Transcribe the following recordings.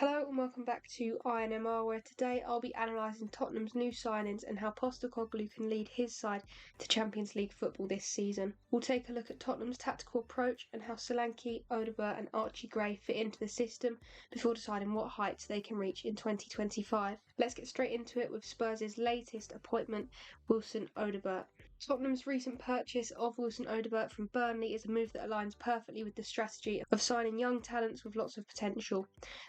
Hello and welcome back to INMR, where today I'll be analysing Tottenham's new signings and how Postecoglou can lead his side to Champions League football this season. We'll take a look at Tottenham's tactical approach and how Solanke, Odegaard and Archie Gray fit into the system before deciding what heights they can reach in 2025. Let's get straight into it with Spurs' latest appointment, Wilson Odegaard. Tottenham's recent purchase of Wilson Odegaard from Burnley is a move that aligns perfectly with the strategy of signing young talents with lots of potential.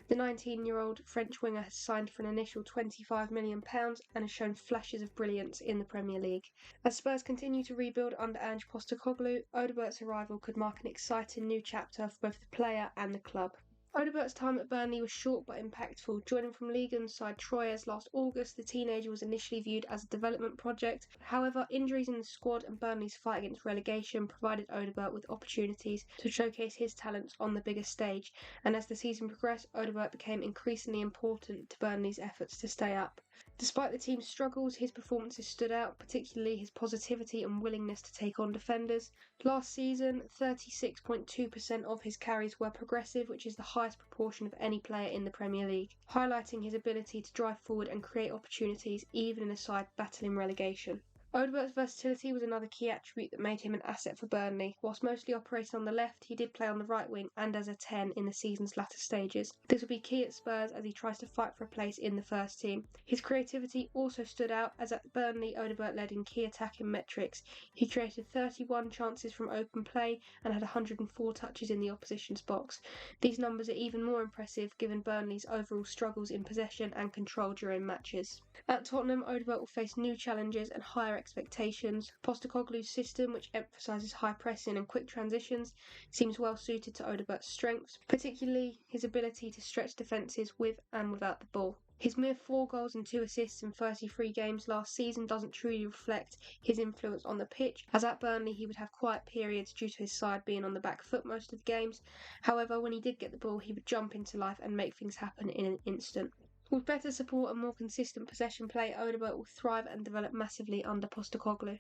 The 19-year-old French winger has signed for an initial £25 million and has shown flashes of brilliance in the Premier League. As Spurs continue to rebuild under Ange Postecoglou, Odegaard's arrival could mark an exciting new chapter for both the player and the club. Odegaard's time at Burnley was short but impactful. Joining from Ligue 1 side Troyes last August, the teenager was initially viewed as a development project. However, injuries in the squad and Burnley's fight against relegation provided Odegaard with opportunities to showcase his talents on the bigger stage, and as the season progressed, Odegaard became increasingly important to Burnley's efforts to stay up. Despite the team's struggles, his performances stood out, particularly his positivity and willingness to take on defenders. Last season, 36.2% of his carries were progressive, which is the highest proportion of any player in the Premier League, highlighting his ability to drive forward and create opportunities even in a side battling relegation. Odegaard's versatility was another key attribute that made him an asset for Burnley. Whilst mostly operating on the left, he did play on the right wing and as a 10 in the season's latter stages. This will be key at Spurs as he tries to fight for a place in the first team. His creativity also stood out as at Burnley, Odegaard led in key attacking metrics. He created 31 chances from open play and had 104 touches in the opposition's box. These numbers are even more impressive given Burnley's overall struggles in possession and control during matches. At Tottenham, Odegaard will face new challenges and higher expectations. Postecoglou's system, which emphasises high pressing and quick transitions, seems well suited to Odegaard's strengths, particularly his ability to stretch defences with and without the ball. His mere 4 goals and 2 assists in 33 games last season doesn't truly reflect his influence on the pitch, as at Burnley he would have quiet periods due to his side being on the back foot most of the games. However, when he did get the ball, he would jump into life and make things happen in an instant. With better support and more consistent possession play, Odegaard will thrive and develop massively under Postecoglou.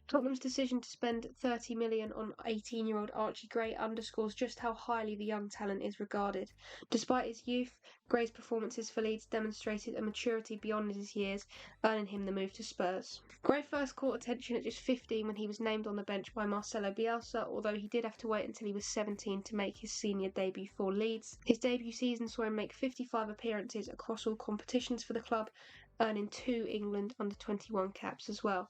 Tottenham's decision to spend £30 million on 18-year-old Archie Gray underscores just how highly the young talent is regarded. Despite his youth, Gray's performances for Leeds demonstrated a maturity beyond his years, earning him the move to Spurs. Gray first caught attention at just 15 when he was named on the bench by Marcelo Bielsa, although he did have to wait until he was 17 to make his senior debut for Leeds. His debut season saw him make 55 appearances across all competitions for the club, earning 2 England under-21 caps as well.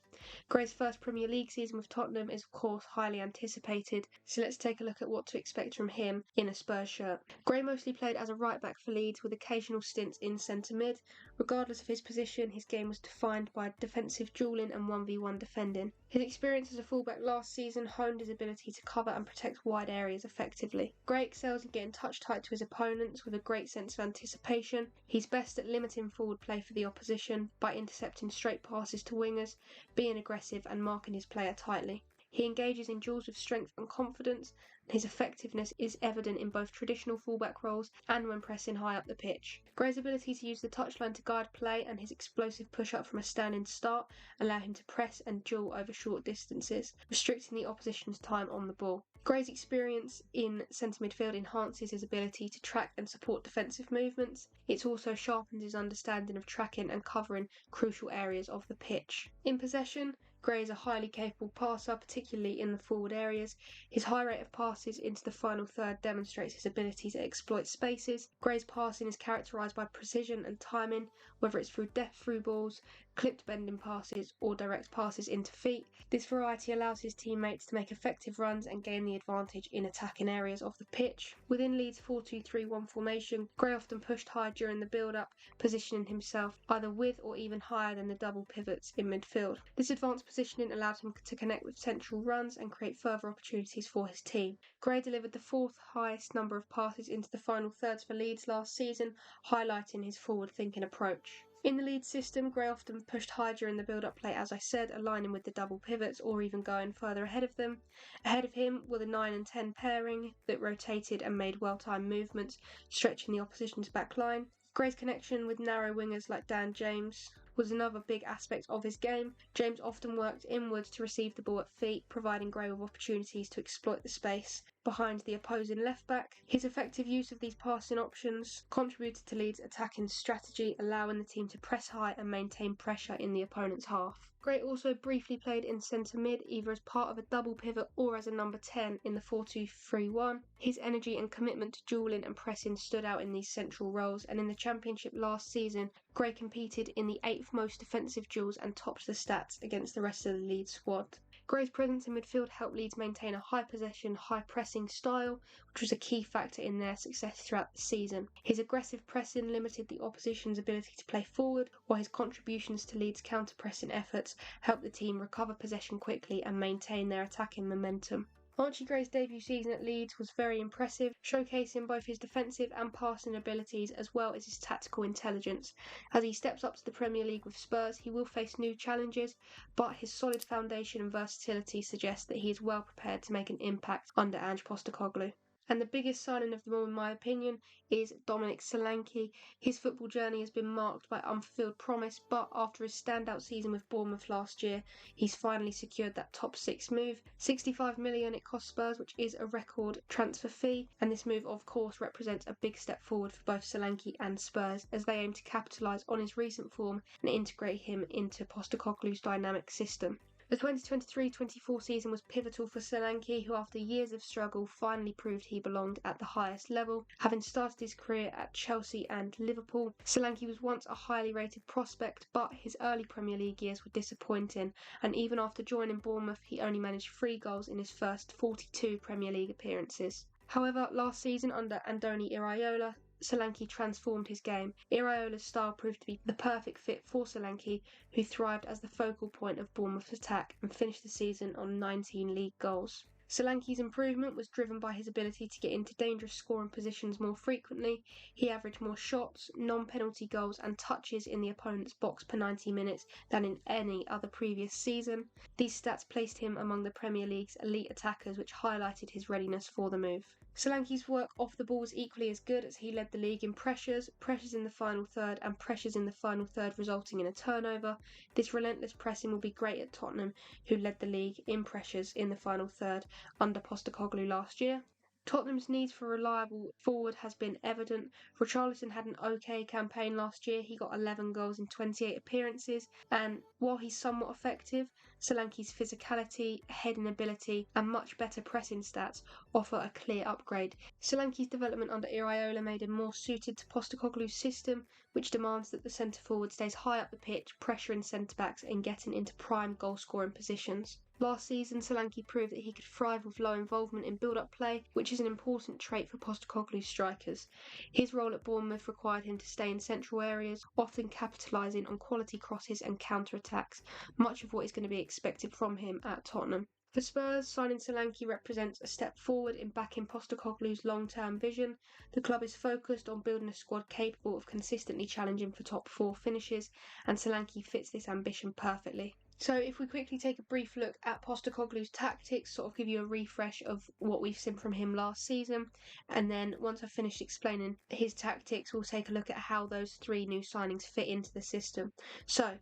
Gray's first Premier League season with Tottenham is of course highly anticipated, so let's take a look at what to expect from him in a Spurs shirt. Gray mostly played as a right back for Leeds with occasional stints in centre mid. Regardless of his position, his game was defined by defensive duelling and 1v1 defending. His experience as a fullback last season honed his ability to cover and protect wide areas effectively. Gray excels in getting touch tight to his opponents with a great sense of anticipation. He's best at limiting forward play for the opposition by intercepting straight passes to wingers, being aggressive and marking his player tightly. He engages in duels with strength and confidence, and his effectiveness is evident in both traditional fullback roles and when pressing high up the pitch. Gray's ability to use the touchline to guide play and his explosive push-up from a standing start allow him to press and duel over short distances, restricting the opposition's time on the ball. Gray's experience in centre midfield enhances his ability to track and support defensive movements. It also sharpens his understanding of tracking and covering crucial areas of the pitch. In possession, Gray is a highly capable passer, particularly in the forward areas. His high rate of passes into the final third demonstrates his ability to exploit spaces. Gray's passing is characterised by precision and timing, whether it's through depth through balls, clipped bending passes or direct passes into feet. This variety allows his teammates to make effective runs and gain the advantage in attacking areas of the pitch. Within Leeds' 4-2-3-1 formation, Gray often pushed high during the build-up, positioning himself either with or even higher than the double pivots in midfield. This advanced positioning allowed him to connect with central runs and create further opportunities for his team. Gray delivered the 4th highest number of passes into the final thirds for Leeds last season, highlighting his forward-thinking approach. In the Leeds system, Gray often pushed high during the build-up play, as I said, aligning with the double pivots or even going further ahead of them. Ahead of him were the 9 and 10 pairing that rotated and made well-timed movements, stretching the opposition's back line. Gray's connection with narrow wingers like Dan James was another big aspect of his game. James often worked inwards to receive the ball at feet, providing Gray with opportunities to exploit the space. behind the opposing left-back. His effective use of these passing options contributed to Leeds' attacking strategy, allowing the team to press high and maintain pressure in the opponent's half. Gray also briefly played in centre mid, either as part of a double pivot or as a number 10 in the 4-2-3-1. His energy and commitment to duelling and pressing stood out in these central roles, and in the Championship last season, Gray competed in the 8th most defensive duels and topped the stats against the rest of the Leeds squad. Gray's presence in midfield helped Leeds maintain a high possession, high pressing style, which was a key factor in their success throughout the season. His aggressive pressing limited the opposition's ability to play forward, while his contributions to Leeds' counter-pressing efforts helped the team recover possession quickly and maintain their attacking momentum. Archie Gray's debut season at Leeds was very impressive, showcasing both his defensive and passing abilities as well as his tactical intelligence. As he steps up to the Premier League with Spurs, he will face new challenges, but his solid foundation and versatility suggest that he is well prepared to make an impact under Ange Postecoglou. And the biggest signing of them all, in my opinion, is Dominic Solanke. His football journey has been marked by unfulfilled promise, but after his standout season with Bournemouth last year, he's finally secured that top 6 move. $65 million it cost Spurs, which is a record transfer fee, and this move of course represents a big step forward for both Solanke and Spurs as they aim to capitalise on his recent form and integrate him into Postecoglou's dynamic system. The 2023-24 season was pivotal for Solanke, who after years of struggle finally proved he belonged at the highest level. Having started his career at Chelsea and Liverpool, Solanke was once a highly rated prospect, but his early Premier League years were disappointing, and even after joining Bournemouth, he only managed 3 goals in his first 42 Premier League appearances. However, last season under Andoni Iraola, Solanke transformed his game. Iraola's style proved to be the perfect fit for Solanke, who thrived as the focal point of Bournemouth's attack and finished the season on 19 league goals. Solanke's improvement was driven by his ability to get into dangerous scoring positions more frequently. He averaged more shots, non-penalty goals and touches in the opponent's box per 90 minutes than in any other previous season. These stats placed him among the Premier League's elite attackers, which highlighted his readiness for the move. Solanke's work off the ball was equally as good, as he led the league in pressures in the final third and pressures in the final third resulting in a turnover. This relentless pressing will be great at Tottenham, who led the league in pressures in the final third under Postecoglou last year. Tottenham's need for a reliable forward has been evident. Richarlison had an okay campaign last year. He got 11 goals in 28 appearances, and while he's somewhat effective, Solanke's physicality, heading ability and much better pressing stats offer a clear upgrade. Solanke's development under Iraola made him more suited to Postecoglou's system, which demands that the centre forward stays high up the pitch, pressuring centre backs and getting into prime goal scoring positions. Last season, Solanke proved that he could thrive with low involvement in build-up play, which is an important trait for Postecoglou's strikers. His role at Bournemouth required him to stay in central areas, often capitalising on quality crosses and counter-attacks, much of what is going to be expected from him at Tottenham. For Spurs, signing Solanke represents a step forward in backing Postecoglou's long-term vision. The club is focused on building a squad capable of consistently challenging for top 4 finishes, and Solanke fits this ambition perfectly. So if we quickly take a brief look at Postecoglou's tactics, sort of give you a refresh of what we've seen from him last season, and then once I've finished explaining his tactics, we'll take a look at how those 3 new signings fit into the system. So,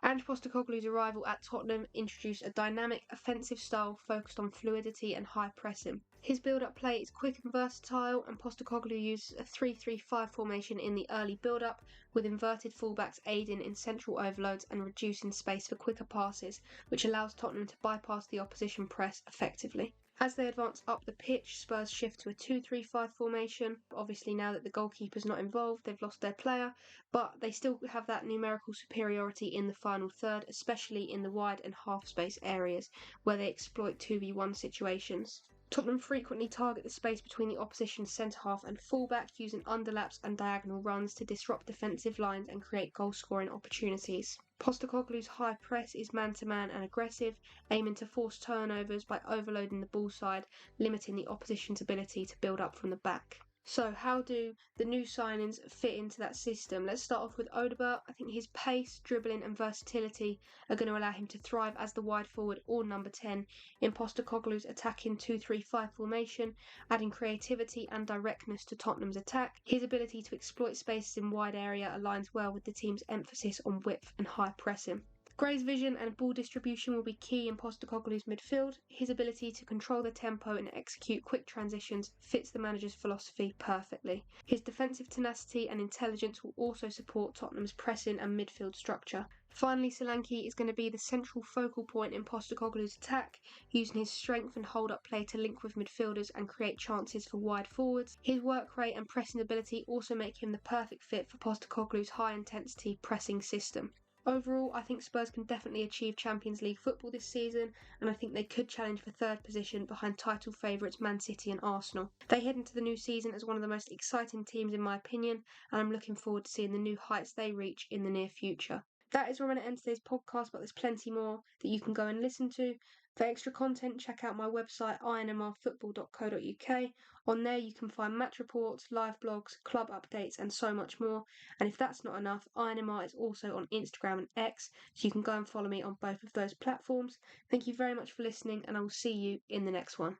Ange Postecoglou's arrival at Tottenham introduced a dynamic offensive style focused on fluidity and high pressing. His build-up play is quick and versatile, and Postecoglou uses a 3-3-5 formation in the early build-up, with inverted fullbacks aiding in central overloads and reducing space for quicker passes, which allows Tottenham to bypass the opposition press effectively. As they advance up the pitch, Spurs shift to a 2-3-5 formation. Obviously, now that the goalkeeper's not involved, they've lost their player, but they still have that numerical superiority in the final third, especially in the wide and half space areas, where they exploit 2v1 situations. Tottenham frequently target the space between the opposition's centre-half and full-back, using underlaps and diagonal runs to disrupt defensive lines and create goal-scoring opportunities. Postecoglou's high press is man-to-man and aggressive, aiming to force turnovers by overloading the ball side, limiting the opposition's ability to build up from the back. So how do the new signings fit into that system? Let's start off with Odegaard. I think his pace, dribbling and versatility are going to allow him to thrive as the wide forward or number 10 in Postecoglou's attacking 2-3-5 formation, adding creativity and directness to Tottenham's attack. His ability to exploit spaces in wide area aligns well with the team's emphasis on width and high pressing. Gray's vision and ball distribution will be key in Postecoglou's midfield. His ability to control the tempo and execute quick transitions fits the manager's philosophy perfectly. His defensive tenacity and intelligence will also support Tottenham's pressing and midfield structure. Finally, Solanke is going to be the central focal point in Postecoglou's attack, using his strength and hold-up play to link with midfielders and create chances for wide forwards. His work rate and pressing ability also make him the perfect fit for Postecoglou's high-intensity pressing system. Overall, I think Spurs can definitely achieve Champions League football this season, and I think they could challenge for third position behind title favourites Man City and Arsenal. They head into the new season as one of the most exciting teams in my opinion, and I'm looking forward to seeing the new heights they reach in the near future. That is where I'm going to end today's podcast, but there's plenty more that you can go and listen to. For extra content, check out my website, inmrfootball.co.uk. On there, you can find match reports, live blogs, club updates, and so much more. And if that's not enough, INMR is also on Instagram and X, so you can go and follow me on both of those platforms. Thank you very much for listening, and I will see you in the next one.